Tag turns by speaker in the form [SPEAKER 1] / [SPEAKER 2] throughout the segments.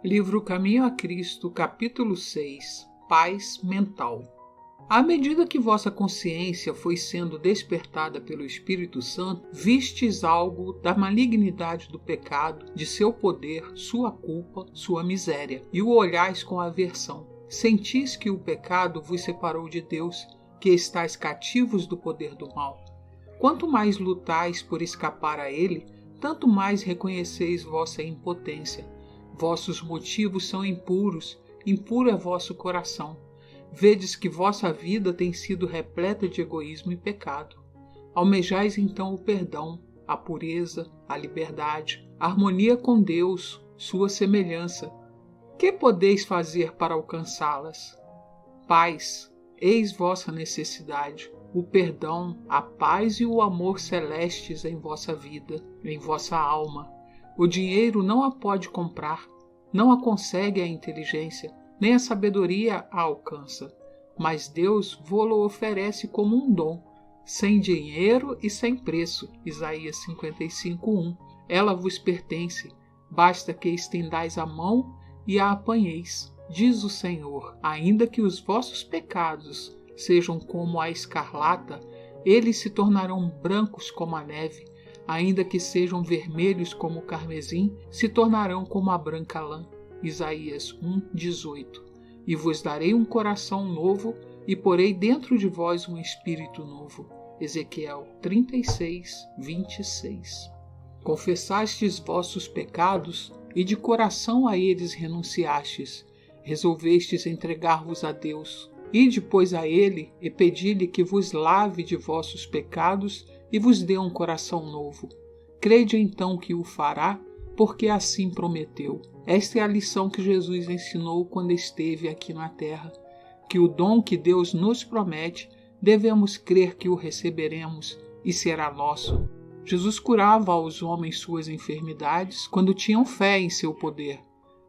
[SPEAKER 1] Livro Caminho a Cristo, capítulo 6. Paz mental. À medida que vossa consciência foi sendo despertada pelo Espírito Santo, vistes algo da malignidade do pecado, de seu poder, sua culpa, sua miséria, e o olhais com aversão. Sentis que o pecado vos separou de Deus, que estáis cativos do poder do mal. Quanto mais lutais por escapar a ele, tanto mais reconheceis vossa impotência. Vossos motivos são impuros, impuro é vosso coração. Vedes que vossa vida tem sido repleta de egoísmo e pecado. Almejais então o perdão, a pureza, a liberdade, a harmonia com Deus, sua semelhança. Que podeis fazer para alcançá-las? Paz, eis vossa necessidade, o perdão, a paz e o amor celestes em vossa vida, em vossa alma. O dinheiro não a pode comprar, não a consegue a inteligência, nem a sabedoria a alcança, mas Deus vô-lo oferece como um dom, sem dinheiro e sem preço. Isaías 55:1. Ela vos pertence, basta que estendais a mão e a apanheis, diz o Senhor. Ainda que os vossos pecados sejam como a escarlata, eles se tornarão brancos como a neve. Ainda que sejam vermelhos como o carmesim, se tornarão como a branca lã. Isaías 1:18. E vos darei um coração novo, e porei dentro de vós um espírito novo. Ezequiel 36:26. Confessastes vossos pecados, e de coração a eles renunciastes. Resolvestes entregar-vos a Deus. Ide, pois, a ele, e pedi-lhe que vos lave de vossos pecados, e vos dê um coração novo. Crede então que o fará, porque assim prometeu. Esta é a lição que Jesus ensinou quando esteve aqui na terra, que o dom que Deus nos promete, devemos crer que o receberemos e será nosso. Jesus curava aos homens suas enfermidades quando tinham fé em seu poder.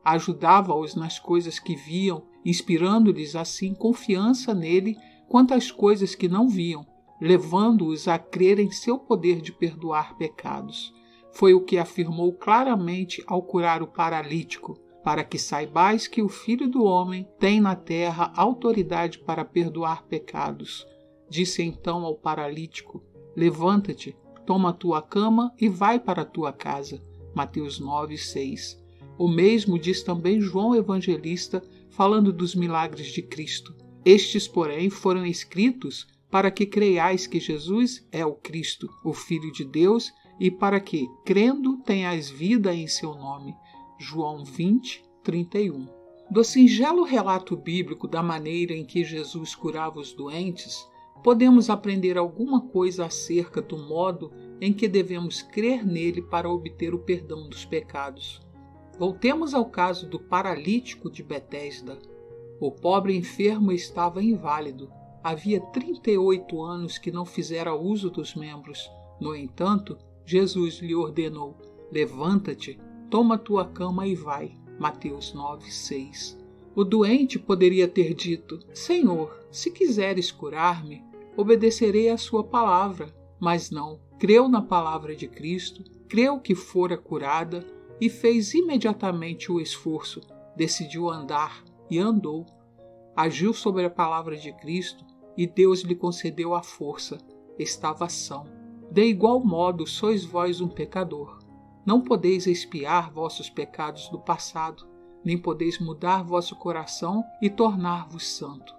[SPEAKER 1] Ajudava-os nas coisas que viam, inspirando-lhes assim confiança nele quanto às coisas que não viam, levando-os a crer em seu poder de perdoar pecados. Foi o que afirmou claramente ao curar o paralítico, para que saibais que o Filho do Homem tem na terra autoridade para perdoar pecados. Disse então ao paralítico: levanta-te, toma a tua cama e vai para a tua casa. Mateus 9:6. O mesmo diz também João Evangelista, falando dos milagres de Cristo. Estes, porém, foram escritos para que creiais que Jesus é o Cristo, o Filho de Deus, e para que, crendo, tenhais vida em seu nome. João 20:31. Do singelo relato bíblico da maneira em que Jesus curava os doentes, podemos aprender alguma coisa acerca do modo em que devemos crer nele para obter o perdão dos pecados. Voltemos ao caso do paralítico de Betesda. O pobre enfermo estava inválido. Havia 38 anos que não fizera uso dos membros. No entanto, Jesus lhe ordenou: levanta-te, toma tua cama e vai. Mateus 9:6. O doente poderia ter dito: Senhor, se quiseres curar-me, obedecerei à sua palavra. Mas não, creu na palavra de Cristo, creu que fora curada e fez imediatamente o esforço, decidiu andar e andou. Agiu sobre a palavra de Cristo e Deus lhe concedeu a força. Estava são. De igual modo sois vós um pecador. Não podeis expiar vossos pecados do passado, nem podeis mudar vosso coração e tornar-vos santo.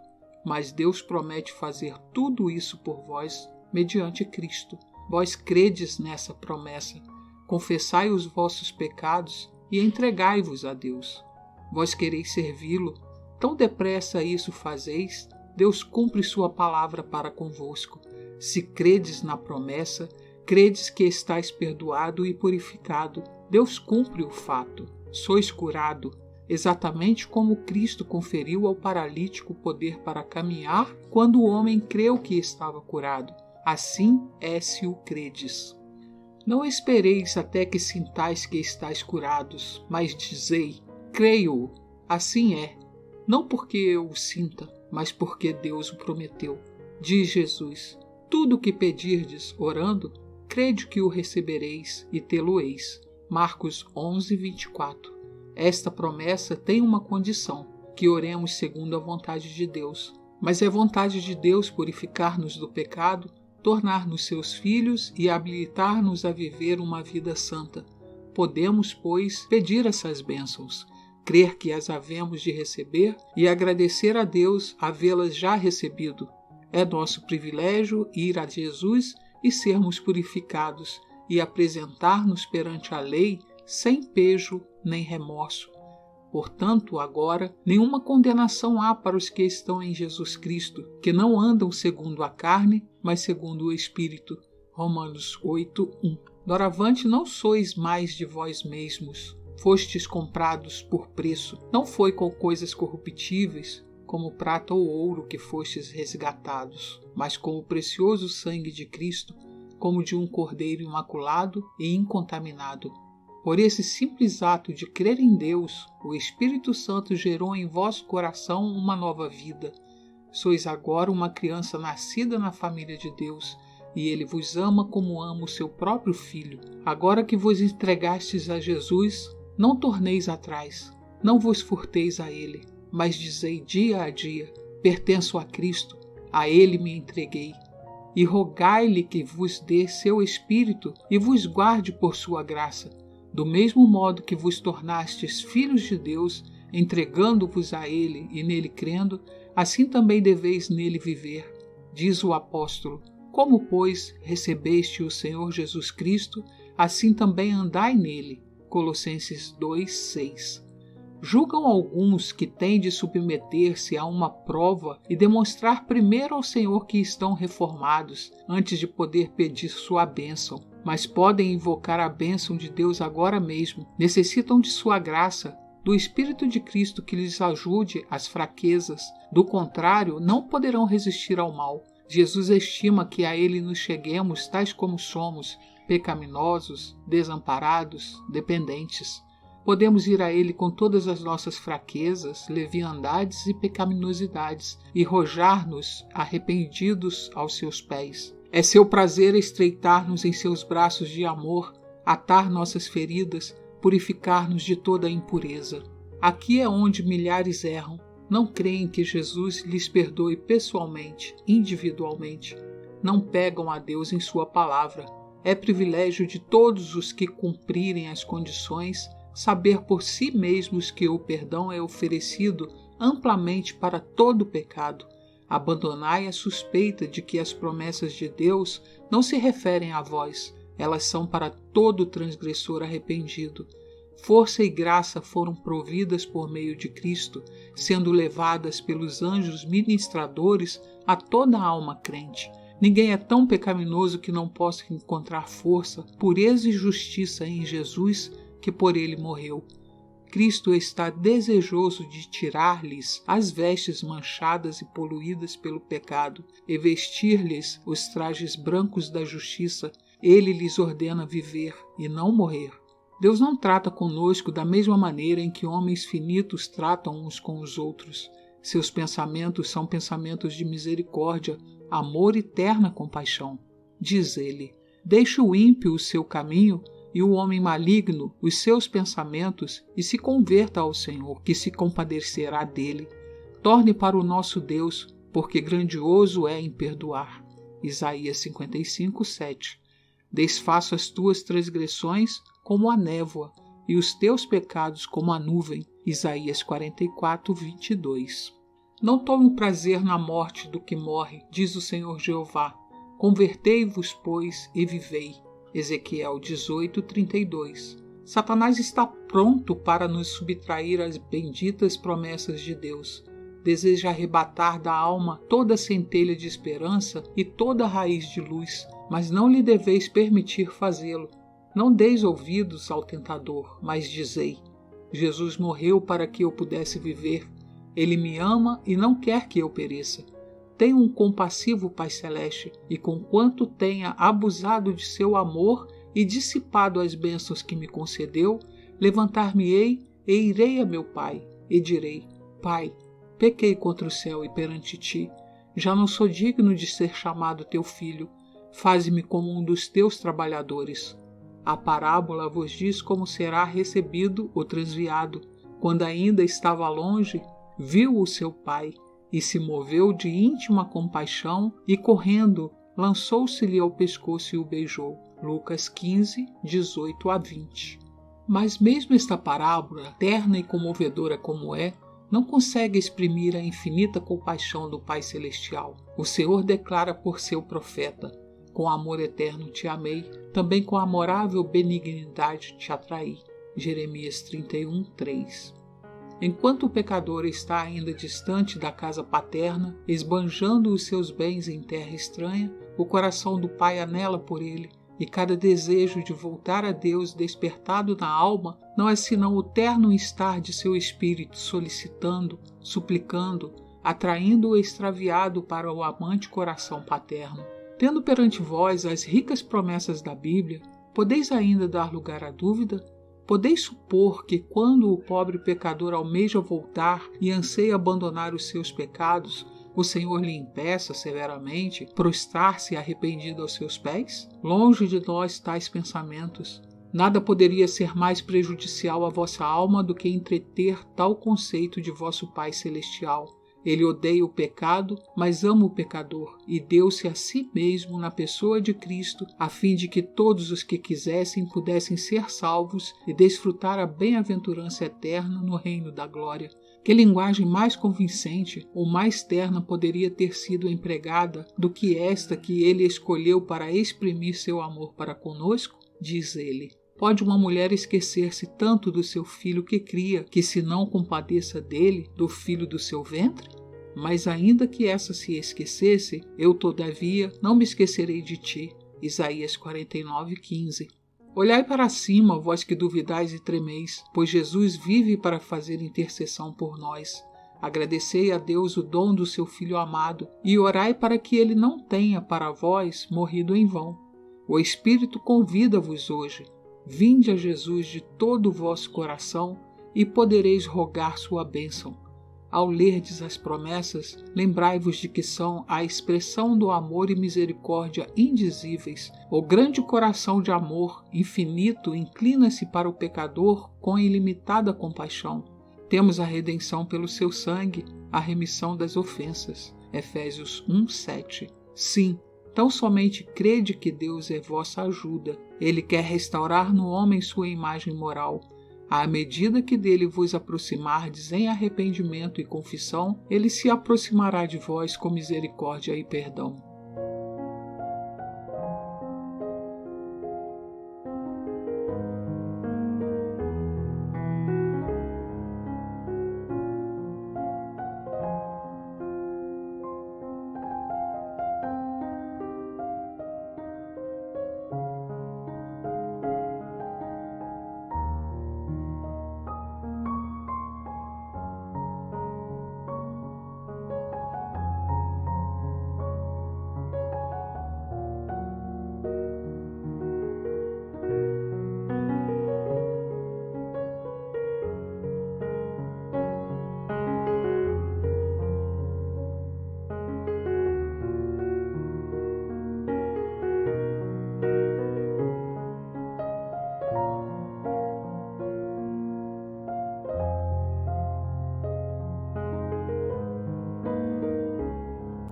[SPEAKER 1] Mas Deus promete fazer tudo isso por vós mediante Cristo. Vós credes nessa promessa. Confessai os vossos pecados e entregai-vos a Deus. Vós quereis servi-lo. Tão depressa isso fazeis, Deus cumpre sua palavra para convosco. Se credes na promessa, credes que estáis perdoado e purificado. Deus cumpre o fato. Sois curado, exatamente como Cristo conferiu ao paralítico poder para caminhar quando o homem creu que estava curado. Assim é se o credes. Não espereis até que sintais que estáis curados, mas dizei: creio, assim é. Não porque eu o sinta, mas porque Deus o prometeu. Diz Jesus: tudo o que pedirdes orando, crede que o recebereis e tê-lo-eis. Marcos 11:24. Esta promessa tem uma condição, que oremos segundo a vontade de Deus. Mas é vontade de Deus purificar-nos do pecado, tornar-nos seus filhos e habilitar-nos a viver uma vida santa. Podemos, pois, pedir essas bênçãos, crer que as havemos de receber e agradecer a Deus havê-las já recebido. É nosso privilégio ir a Jesus e sermos purificados e apresentar-nos perante a lei sem pejo nem remorso. Portanto, agora, nenhuma condenação há para os que estão em Jesus Cristo, que não andam segundo a carne, mas segundo o Espírito. Romanos 8:1. Doravante não sois mais de vós mesmos, fostes comprados por preço. Não foi com coisas corruptíveis, como prata ou ouro, que fostes resgatados, mas com o precioso sangue de Cristo, como de um cordeiro imaculado e incontaminado. Por esse simples ato de crer em Deus, o Espírito Santo gerou em vosso coração uma nova vida. Sois agora uma criança nascida na família de Deus, e Ele vos ama como ama o seu próprio Filho. Agora que vos entregastes a Jesus, não torneis atrás, não vos furteis a Ele, mas dizei dia a dia: pertenço a Cristo, a Ele me entreguei. E rogai-lhe que vos dê seu Espírito e vos guarde por sua graça. Do mesmo modo que vos tornastes filhos de Deus, entregando-vos a Ele e nele crendo, assim também deveis nele viver. Diz o apóstolo: como, pois, recebeste o Senhor Jesus Cristo, assim também andai nele. Colossenses 2:6. Julgam alguns que têm de submeter-se a uma prova e demonstrar primeiro ao Senhor que estão reformados, antes de poder pedir sua bênção. Mas podem invocar a bênção de Deus agora mesmo. Necessitam de sua graça, do Espírito de Cristo que lhes ajude às fraquezas. Do contrário, não poderão resistir ao mal. Jesus estima que a Ele nos cheguemos tais como somos, pecaminosos, desamparados, dependentes. Podemos ir a Ele com todas as nossas fraquezas, leviandades e pecaminosidades e rojar-nos arrependidos aos seus pés. É seu prazer estreitar-nos em seus braços de amor, atar nossas feridas, purificar-nos de toda a impureza. Aqui é onde milhares erram. Não creem que Jesus lhes perdoe pessoalmente, individualmente. Não pegam a Deus em sua palavra. É privilégio de todos os que cumprirem as condições saber por si mesmos que o perdão é oferecido amplamente para todo pecado. Abandonai a suspeita de que as promessas de Deus não se referem a vós, elas são para todo transgressor arrependido. Força e graça foram providas por meio de Cristo, sendo levadas pelos anjos ministradores a toda a alma crente. Ninguém é tão pecaminoso que não possa encontrar força, pureza e justiça em Jesus, que por ele morreu. Cristo está desejoso de tirar-lhes as vestes manchadas e poluídas pelo pecado e vestir-lhes os trajes brancos da justiça. Ele lhes ordena viver e não morrer. Deus não trata conosco da mesma maneira em que homens finitos tratam uns com os outros. Seus pensamentos são pensamentos de misericórdia, amor e terna compaixão. Diz ele: deixe o ímpio o seu caminho e o homem maligno os seus pensamentos e se converta ao Senhor, que se compadecerá dele. Torne para o nosso Deus, porque grandioso é em perdoar. Isaías 55:7. Desfaço as tuas transgressões como a névoa e os teus pecados como a nuvem. Isaías 44:22. Não tomo prazer na morte do que morre, diz o Senhor Jeová. Convertei-vos, pois, e vivei. Ezequiel 18:32. Satanás está pronto para nos subtrair às benditas promessas de Deus. Deseja arrebatar da alma toda centelha de esperança e toda raiz de luz, mas não lhe deveis permitir fazê-lo. Não deis ouvidos ao tentador, mas dizei: Jesus morreu para que eu pudesse viver. Ele me ama e não quer que eu pereça. Tenho um compassivo Pai Celeste, e conquanto tenha abusado de seu amor e dissipado as bênçãos que me concedeu, levantar-me-ei e irei a meu Pai, e direi: Pai, pequei contra o céu e perante ti, já não sou digno de ser chamado teu filho, faze-me como um dos teus trabalhadores. A parábola vos diz como será recebido o transviado. Quando ainda estava longe, viu o seu pai e se moveu de íntima compaixão e, correndo, lançou-se-lhe ao pescoço e o beijou. Lucas 15, 18 a 20. Mas mesmo esta parábola, terna e comovedora como é, não consegue exprimir a infinita compaixão do Pai Celestial. O Senhor declara por seu profeta: com amor eterno te amei, também com amorável benignidade te atraí. Jeremias 31, 3. Enquanto o pecador está ainda distante da casa paterna, esbanjando os seus bens em terra estranha, o coração do Pai anela por ele, e cada desejo de voltar a Deus despertado na alma não é senão o terno estar de seu espírito solicitando, suplicando, atraindo o extraviado para o amante coração paterno. Tendo perante vós as ricas promessas da Bíblia, podeis ainda dar lugar à dúvida? Podeis supor que quando o pobre pecador almeja voltar e anseia abandonar os seus pecados, o Senhor lhe impeça severamente prostrar-se arrependido aos seus pés? Longe de nós tais pensamentos. Nada poderia ser mais prejudicial à vossa alma do que entreter tal conceito de vosso Pai Celestial. Ele odeia o pecado, mas ama o pecador, e deu-se a si mesmo na pessoa de Cristo, a fim de que todos os que quisessem pudessem ser salvos e desfrutar a bem-aventurança eterna no reino da glória. Que linguagem mais convincente ou mais terna poderia ter sido empregada do que esta que ele escolheu para exprimir seu amor para conosco? Diz ele. Pode uma mulher esquecer-se tanto do seu filho que cria, que se não compadeça dele, do filho do seu ventre? Mas ainda que essa se esquecesse, eu todavia não me esquecerei de ti. Isaías 49, 15. Olhai para cima, vós que duvidais e tremeis, pois Jesus vive para fazer intercessão por nós. Agradecei a Deus o dom do seu Filho amado, e orai para que ele não tenha para vós morrido em vão. O Espírito convida-vos hoje. Vinde a Jesus de todo o vosso coração e podereis rogar sua bênção. Ao lerdes as promessas, lembrai-vos de que são a expressão do amor e misericórdia indizíveis. O grande coração de amor infinito inclina-se para o pecador com ilimitada compaixão. Temos a redenção pelo seu sangue, a remissão das ofensas. Efésios 1, 7. Sim, tão somente crede que Deus é vossa ajuda. Ele quer restaurar no homem sua imagem moral. À medida que dele vos aproximardes em arrependimento e confissão, ele se aproximará de vós com misericórdia e perdão.